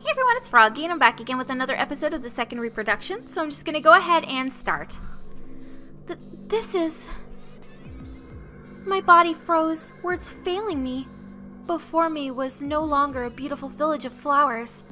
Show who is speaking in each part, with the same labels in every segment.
Speaker 1: Hey everyone, it's Froggy, and I'm back again with another episode of the second reproduction, so I'm just gonna go ahead and start. This is... My body froze, words failing me. Before me was no longer a beautiful village of flowers,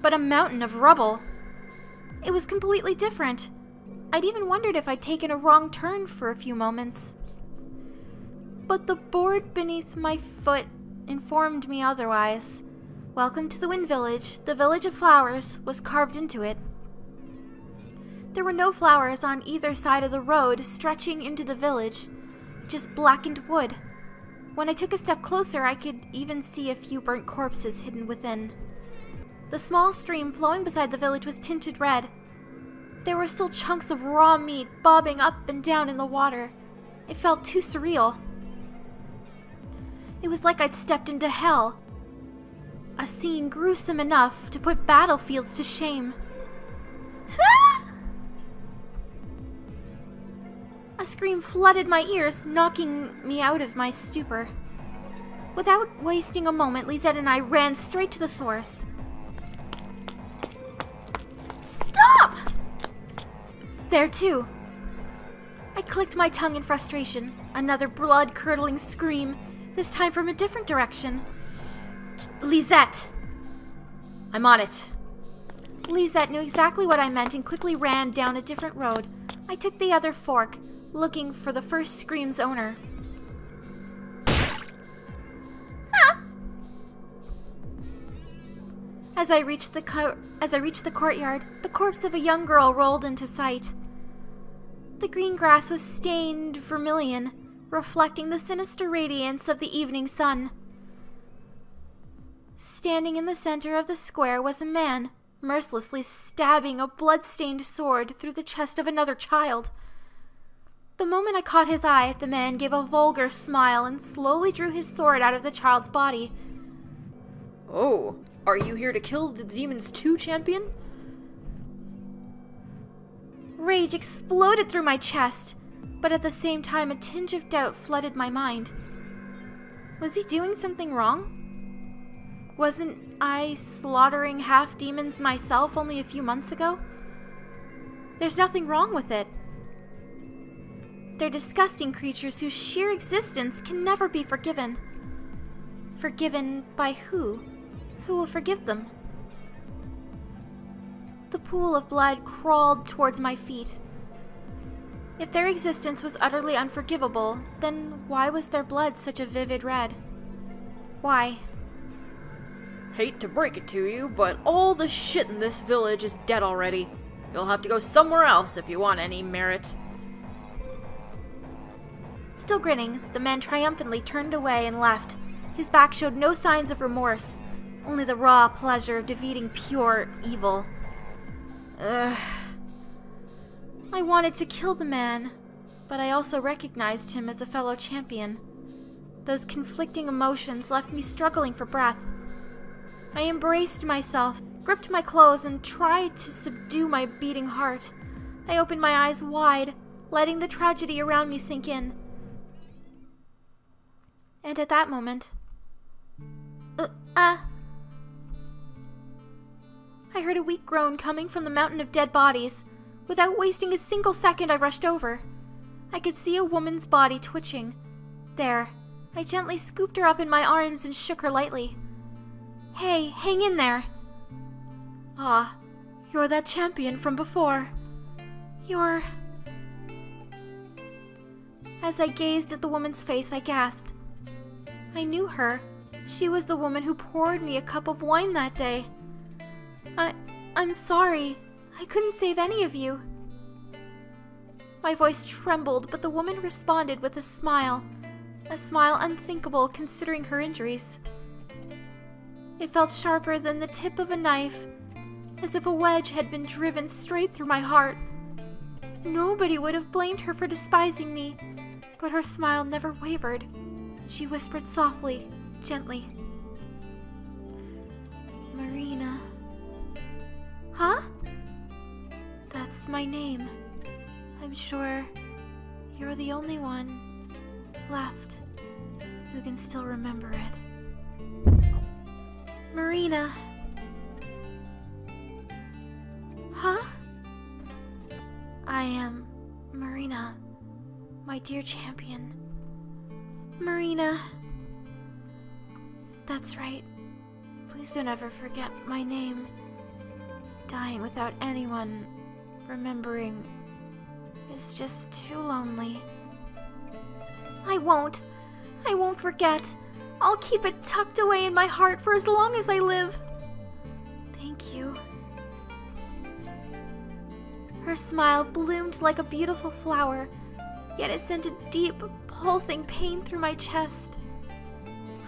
Speaker 1: but a mountain of rubble. It was completely different. I'd even wondered if I'd taken a wrong turn for a few moments. But the board beneath my foot informed me otherwise. Welcome to the Wind Village. The Village of Flowers was carved into it. There were no flowers on either side of the road stretching into the village, just blackened wood. When I took a step closer, I could even see a few burnt corpses hidden within. The small stream flowing beside the village was tinted red. There were still chunks of raw meat bobbing up and down in the water. It felt too surreal. It was like I'd stepped into hell. A scene gruesome enough to put battlefields to shame. A scream flooded my ears, knocking me out of my stupor. Without wasting a moment, Lisette and I ran straight to the source. Stop! There too. I clicked my tongue in frustration. Another blood-curdling scream, this time from a different direction. Lisette! I'm on it. Lisette knew exactly what I meant and quickly ran down a different road. I took the other fork, looking for the first scream's owner. Ah! As I reached the courtyard, the corpse of a young girl rolled into sight. The green grass was stained vermilion, reflecting the sinister radiance of the evening sun. Standing in the center of the square was a man, mercilessly stabbing a blood-stained sword through the chest of another child. The moment I caught his eye, the man gave a vulgar smile and slowly drew his sword out of the child's body.
Speaker 2: Oh, are you here to kill the demons too, champion?
Speaker 1: Rage exploded through my chest, but at the same time a tinge of doubt flooded my mind. Was he doing something wrong? Wasn't I slaughtering half-demons myself only a few months ago? There's nothing wrong with it. They're disgusting creatures whose sheer existence can never be forgiven. Forgiven by who? Who will forgive them? The pool of blood crawled towards my feet. If their existence was utterly unforgivable, then why was their blood such a vivid red? Why?
Speaker 2: Hate to break it to you, but all the shit in this village is dead already. You'll have to go somewhere else if you want any merit.
Speaker 1: Still grinning, the man triumphantly turned away and left. His back showed no signs of remorse, only the raw pleasure of defeating pure evil. Ugh. I wanted to kill the man, but I also recognized him as a fellow champion. Those conflicting emotions left me struggling for breath. I embraced myself, gripped my clothes, and tried to subdue my beating heart. I opened my eyes wide, letting the tragedy around me sink in. And at that moment... I heard a weak groan coming from the mountain of dead bodies. Without wasting a single second, I rushed over. I could see a woman's body twitching. There, I gently scooped her up in my arms and shook her lightly. Hey, hang in there. Ah, you're that champion from before. You're... As I gazed at the woman's face, I gasped. I knew her. She was the woman who poured me a cup of wine that day. I'm sorry. I couldn't save any of you. My voice trembled, but the woman responded with a smile unthinkable considering her injuries. It felt sharper than the tip of a knife, as if a wedge had been driven straight through my heart. Nobody would have blamed her for despising me, but her smile never wavered. She whispered softly, gently. Mareena. Huh? That's my name. I'm sure you're the only one left who can still remember it. Mareena. dear champion. Mareena. That's right. Please don't ever forget my name. Dying without anyone remembering is just too lonely. I won't forget. I'll keep it tucked away in my heart for as long as I live. Thank you. Her smile bloomed like a beautiful flower, yet it sent a deep, pulsing pain through my chest.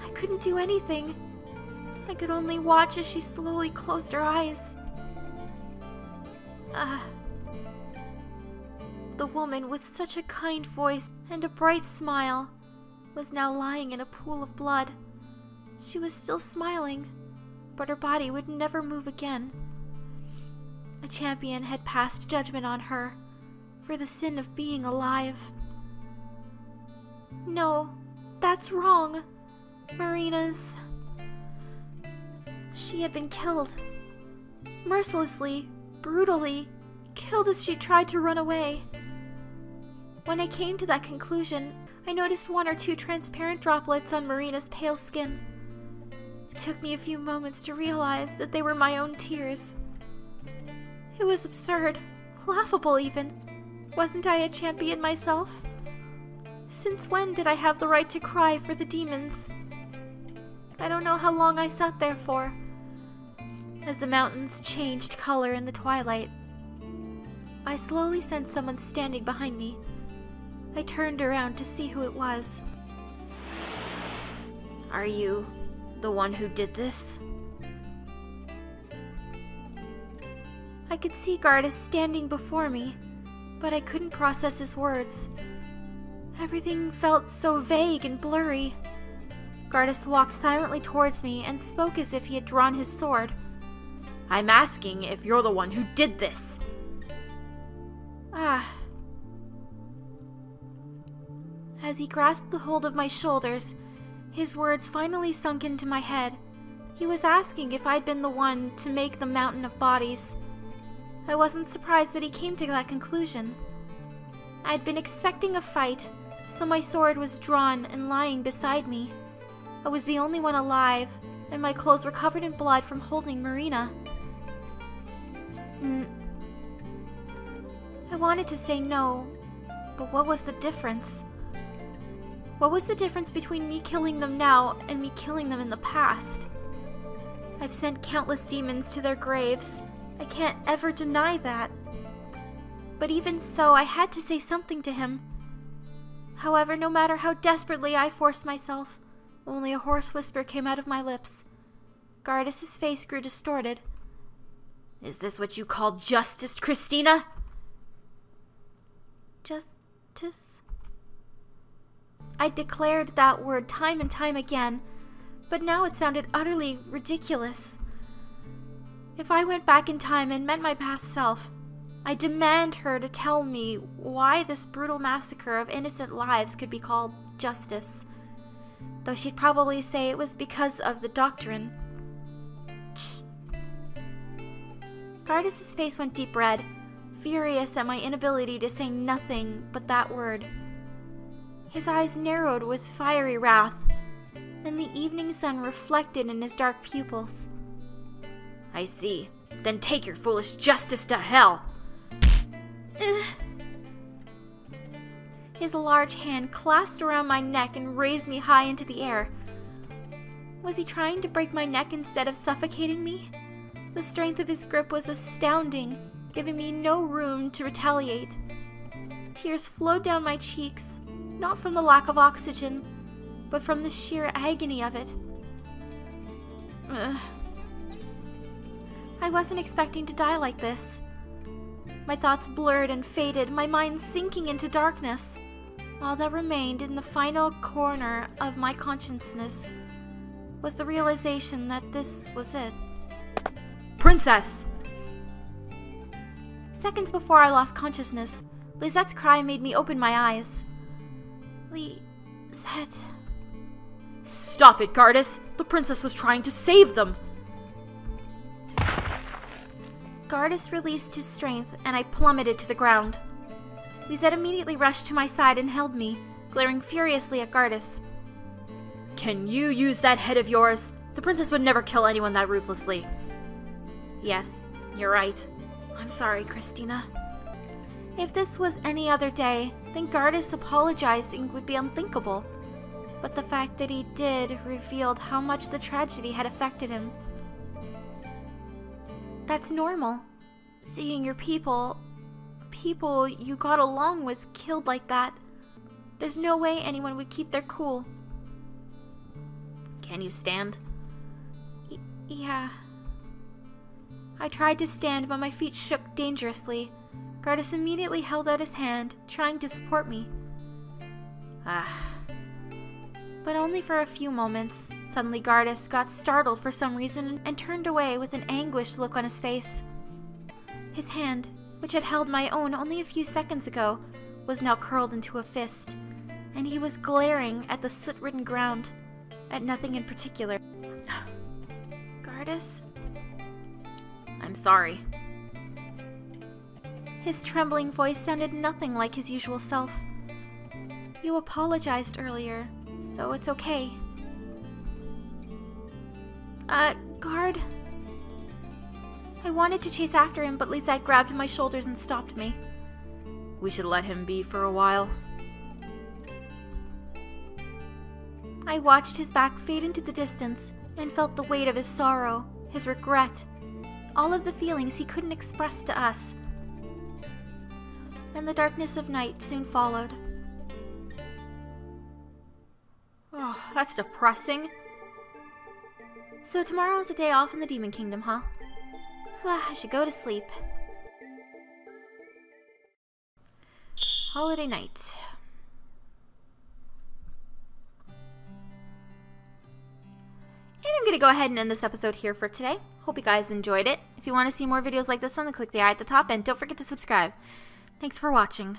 Speaker 1: I couldn't do anything. I could only watch as she slowly closed her eyes. The woman with such a kind voice and a bright smile was now lying in a pool of blood. She was still smiling, but her body would never move again. A champion had passed judgment on her for the sin of being alive. No, that's wrong. Mareena's... She had been killed. Mercilessly, brutally, killed as she tried to run away. When I came to that conclusion, I noticed 1 or 2 transparent droplets on Mareena's pale skin. It took me a few moments to realize that they were my own tears. It was absurd, laughable even. Wasn't I a champion myself? Since when did I have the right to cry for the demons? I don't know how long I sat there for, as the mountains changed color in the twilight. I slowly sensed someone standing behind me. I turned around to see who it was.
Speaker 2: Are you the one who did this?
Speaker 1: I could see Gardis standing before me, but I couldn't process his words. Everything felt so vague and blurry. Gardis walked silently towards me and spoke as if he had drawn his sword.
Speaker 2: I'm asking if you're the one who did this.
Speaker 1: As he grasped the hold of my shoulders, his words finally sunk into my head. He was asking if I'd been the one to make the mountain of bodies. I wasn't surprised that he came to that conclusion. I'd been expecting a fight, so my sword was drawn and lying beside me. I was the only one alive, and my clothes were covered in blood from holding Mareena. I wanted to say no, but what was the difference? What was the difference between me killing them now and me killing them in the past? I've sent countless demons to their graves. I can't ever deny that. But even so, I had to say something to him. However, no matter how desperately I forced myself, only a hoarse whisper came out of my lips. Gardis' face grew distorted.
Speaker 2: Is this what you call justice, Christina?
Speaker 1: Justice? I declared that word time and time again, but now it sounded utterly ridiculous. If I went back in time and met my past self, I demand her to tell me why this brutal massacre of innocent lives could be called justice, though she'd probably say it was because of the doctrine. Gardis' face went deep red, furious at my inability to say nothing but that word. His eyes narrowed with fiery wrath, and the evening sun reflected in his dark pupils.
Speaker 2: I see. Then take your foolish justice to hell!
Speaker 1: His large hand clasped around my neck and raised me high into the air. Was he trying to break my neck instead of suffocating me? The strength of his grip was astounding, giving me no room to retaliate. Tears flowed down my cheeks, not from the lack of oxygen, but from the sheer agony of it. I wasn't expecting to die like this. My thoughts blurred and faded, my mind sinking into darkness. All that remained in the final corner of my consciousness was the realization that this was it.
Speaker 2: Princess!
Speaker 1: Seconds before I lost consciousness, Lizette's cry made me open my eyes. Lisette...
Speaker 2: Stop it, Gardis! The princess was trying to save them!
Speaker 1: Gardis released his strength, and I plummeted to the ground. Lisette immediately rushed to my side and held me, glaring furiously at Gardis.
Speaker 2: Can you use that head of yours? The princess would never kill anyone that ruthlessly.
Speaker 1: Yes, you're right. I'm sorry, Christina. If this was any other day, then Gardis apologizing would be unthinkable. But the fact that he did revealed how much the tragedy had affected him. That's normal. Seeing your people you got along with killed like that. There's no way anyone would keep their cool.
Speaker 2: Can you stand?
Speaker 1: Yeah. I tried to stand, but my feet shook dangerously. Gardis immediately held out his hand, trying to support me. But only for a few moments. Suddenly Gardis got startled for some reason and turned away with an anguished look on his face. His hand, which had held my own only a few seconds ago, was now curled into a fist, and he was glaring at the soot-ridden ground, at nothing in particular. Gardis?
Speaker 2: I'm sorry.
Speaker 1: His trembling voice sounded nothing like his usual self. You apologized earlier, so it's okay. Guard? I wanted to chase after him, but Lisette grabbed my shoulders and stopped me.
Speaker 2: We should let him be for a while.
Speaker 1: I watched his back fade into the distance and felt the weight of his sorrow, his regret, all of the feelings he couldn't express to us. And the darkness of night soon followed.
Speaker 2: Oh, that's depressing.
Speaker 1: So tomorrow's a day off in the Demon Kingdom, huh? I should go to sleep. Holiday night. And I'm going to go ahead and end this episode here for today. Hope you guys enjoyed it. If you want to see more videos like this one, then click the eye at the top and don't forget to subscribe. Thanks for watching.